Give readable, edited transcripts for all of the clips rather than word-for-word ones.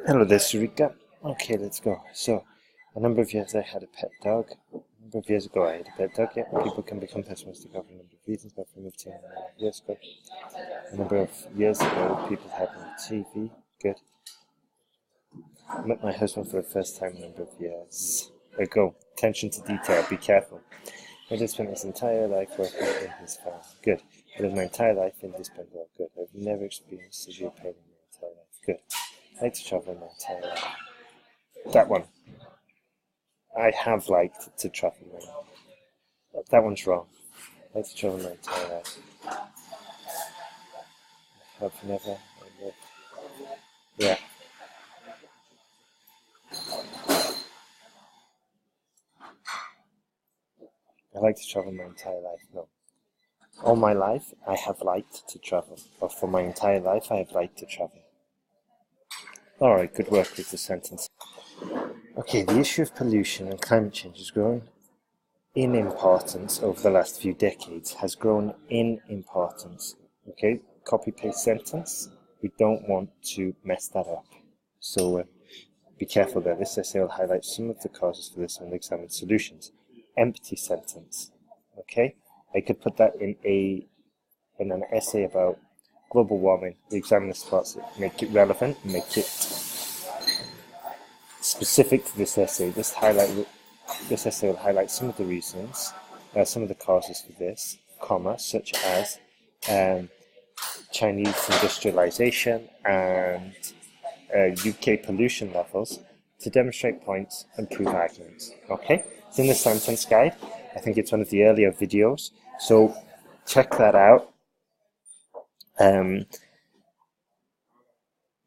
Hello there, Sureka. Okay, let's go. So, a number of years I had a pet dog. A number of years ago I had a pet dog. Yeah, people can become pessimistic over a number of reasons, but from 15 years ago. A number of years ago, people had me on TV. Good. I met my husband for the first time a number of years ago. Attention to detail, be careful. I just spent his entire life working in his farm. Good. I lived my entire life in this bungalow. Good. I've never experienced severe pain in my entire life. Good. I like to travel my entire life. That one. I have liked to travel. That one's wrong. I like to travel my entire life. I've never. Yeah. I like to travel my entire life. No. All my life, I have liked to travel. Or for my entire life, I have liked to travel. Alright, good work with the sentence. Okay, the issue of pollution and climate change has grown in importance over the last few decades. Has grown in importance. Okay, copy-paste sentence. We don't want to mess that up. So be careful there. This essay will highlight some of the causes for this and examine solutions. Empty sentence. Okay, I could put that in an essay about global warming. We examine the spots that make it relevant, make it specific to this essay. This essay will highlight some of the reasons, some of the causes for this, such as Chinese industrialization and UK pollution levels, to demonstrate points and prove arguments. Okay, it's in the sentence guide. I think it's one of the earlier videos, so check that out.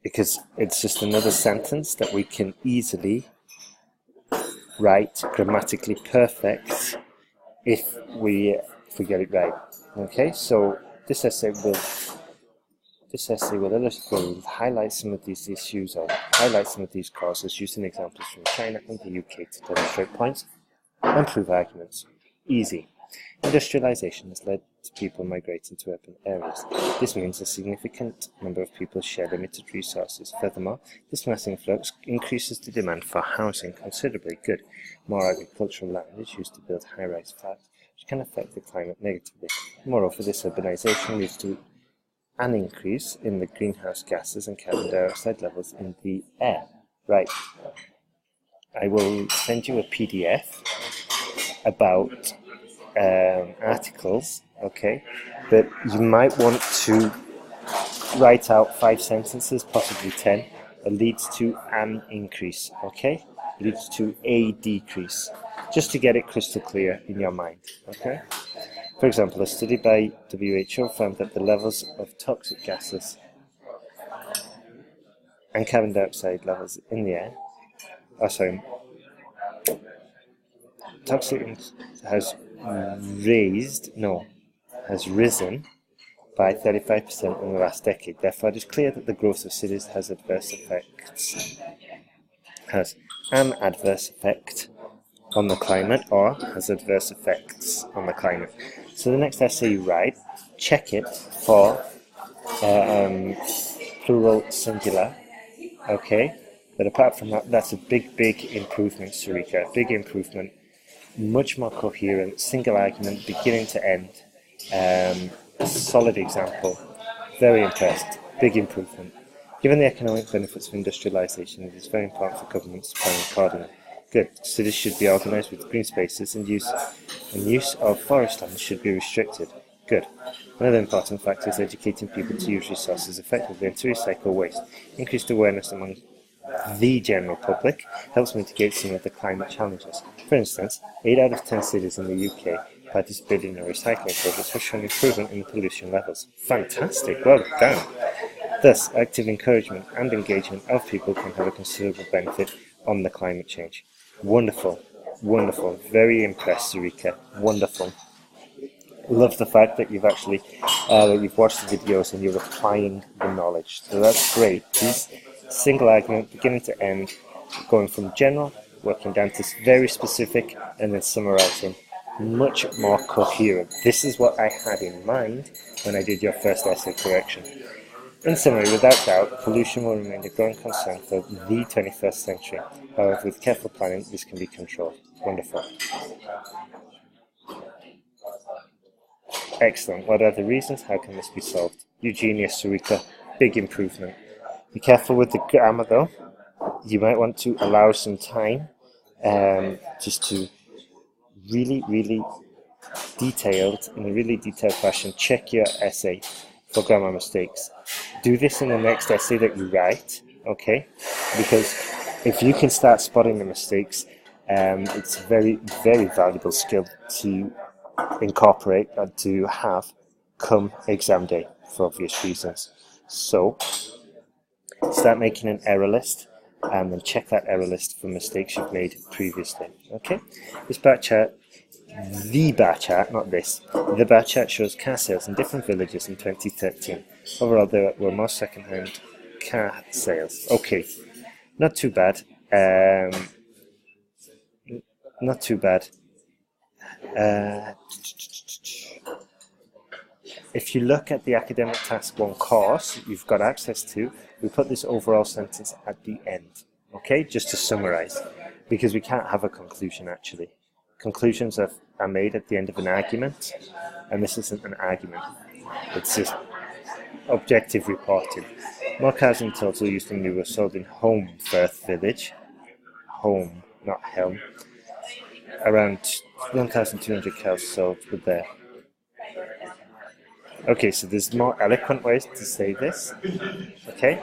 Because it's just another sentence that we can easily write grammatically perfect if we get it right. Okay, so this essay will highlight some of these issues or highlight some of these causes using examples from China and the UK to demonstrate points and prove arguments. Easy. Industrialization has led to people migrating to urban areas. This means a significant number of people share limited resources. Furthermore, this mass influx increases the demand for housing considerably. Good. More agricultural land is used to build high-rise flats, which can affect the climate negatively. Moreover, this urbanization leads to an increase in the greenhouse gases and carbon dioxide levels in the air. Right. I will send you a PDF about articles, okay, but you might want to write out 5 sentences, possibly 10, that leads to an increase, okay, leads to a decrease, just to get it crystal clear in your mind, okay. For example, a study by WHO found that the levels of toxic gases and carbon dioxide levels in the air, toxic has risen by 35% in the last decade. Therefore, it is clear that the growth of cities has an adverse effect on the climate, or has adverse effects on the climate. So the next essay you write, check it for plural singular, okay? But apart from that, that's a big improvement, Sureka, big improvement. Much more coherent, single argument, beginning to end, solid example, very impressed, big improvement. Given the economic benefits of industrialization, it is very important for governments to plan accordingly. Good. Cities should be organized with green spaces, and use of forest land should be restricted. Good. Another important factor is educating people to use resources effectively and to recycle waste. Increased awareness among the general public helps mitigate some of the climate challenges. For instance, 8 out of 10 cities in the UK participating in recycling projects have shown improvement in pollution levels. Fantastic, well done. Thus, active encouragement and engagement of people can have a considerable benefit on the climate change. Wonderful, wonderful, very impressed, Sureka, wonderful. Love the fact that you've actually you've watched the videos and you're applying the knowledge. So that's great. These single argument, beginning to end, going from general, working down to very specific, and then summarizing. Much more coherent. This is what I had in mind when I did your first essay correction. In summary, without doubt, pollution will remain a growing concern for the 21st century. However, with careful planning, this can be controlled. Wonderful. Excellent. What are the reasons? How can this be solved? Eugenia, Surekha, big improvement. Be careful with the grammar though. You might want to allow some time just to really detailed, in a really detailed fashion, check your essay for grammar mistakes. Do this in the next essay that you write, okay? Because if you can start spotting the mistakes, it's a very valuable skill to incorporate and to have come exam day for obvious reasons. So start making an error list and then check that error list for mistakes you've made previously. Okay, this bar chart, the bar chart, not this, the bar chart shows car sales in different villages in 2013. Overall, there were more second-hand car sales. Okay, not too bad. Not too bad. If you look at the academic task 1 course you've got access to, we put this overall sentence at the end, okay, just to summarize, because we can't have a conclusion actually. Conclusions are made at the end of an argument, and this isn't an argument, it's just objective reporting. More cars in total used and new were sold in Holmfirth village, home, not helm. Around 1,200 cars sold were there. Okay, so there's more eloquent ways to say this. Okay.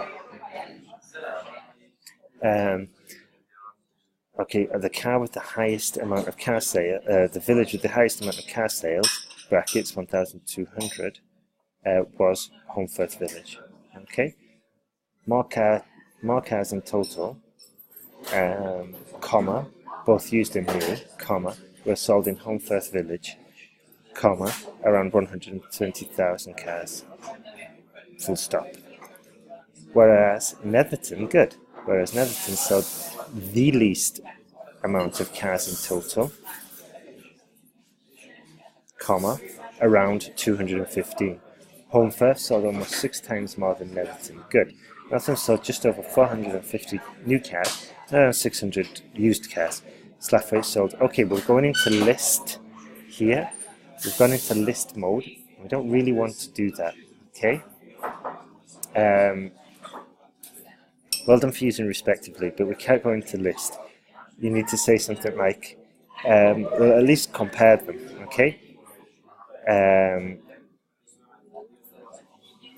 Okay, the car with the highest amount of car sales, the village with the highest amount of car sales, brackets 1,200, was Holmfirth village. Okay. More cars in total, comma, both used and new, comma, were sold in Holmfirth village, comma, around 120,000 cars, full stop. Whereas Netherton, good, whereas Netherton sold the least amount of cars in total, comma, around 215. Holmfirth sold almost 6 times more than Netherton, good. Netherton sold just over 450 new cars, and around 600 used cars. Slafford sold, okay, we're going into list here. We've gone into list mode. We don't really want to do that, okay? Well done for using respectively, but we can't go into list. You need to say something like, well, at least compare them, okay?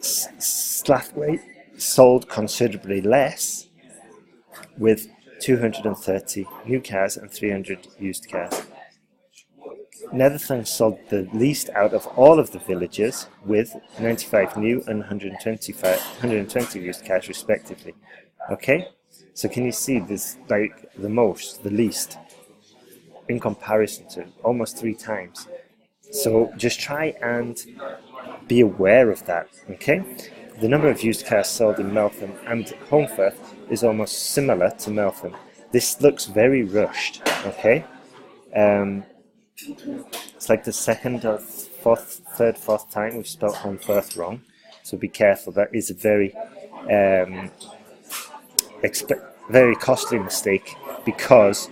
Slathwaite sold considerably less with 230 new cars and 300 used cars. Netherton sold the least out of all of the villages with 95 new and 120 used cars respectively. Okay, so can you see this, like the most, the least, in comparison to almost 3 times? So just try and be aware of that, okay? The number of used cars sold in Meltham and Holmfirth is almost similar to Meltham. This looks very rushed, okay? It's like the second or third, fourth time we've spelled Holmfirth wrong, so be careful. That is a very costly mistake, because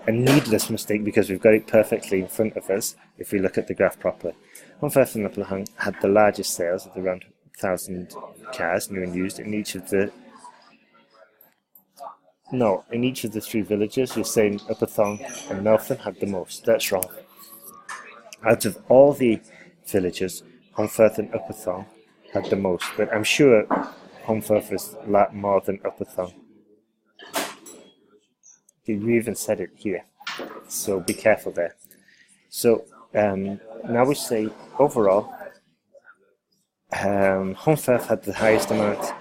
a needless mistake, because we've got it perfectly in front of us if we look at the graph properly. Holmfirth and Upperhung had the largest sales of around 1,000 cars, new and used, in each of the in 3 villages. You're saying Upperthong and Meltham had the most. That's wrong. Out of all the villages, Holmfirth and Upperthong had the most, but I'm sure Holmfirth was a lot more than Upperthong. You even said it here, so be careful there. So now we say overall, Holmfirth had the highest amount,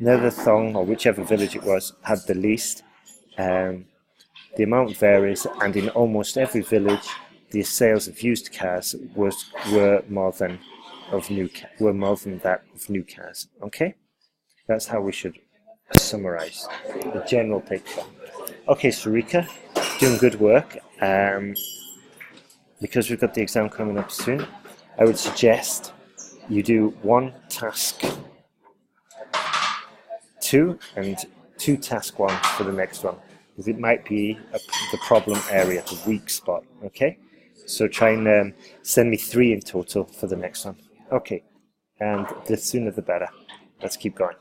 Netherthong, or whichever village it was, had the least. The amount varies, and in almost every village, the sales of used cars were more than that of new cars. Okay, that's how we should summarize the general picture. Okay, Surekha, doing good work. Because we've got the exam coming up soon, I would suggest you do one task 2 and 2 task 1 for the next one, because it might be the problem area, the weak spot. Okay, so try and send me 3 in total for the next one. Okay, and the sooner the better. Let's keep going.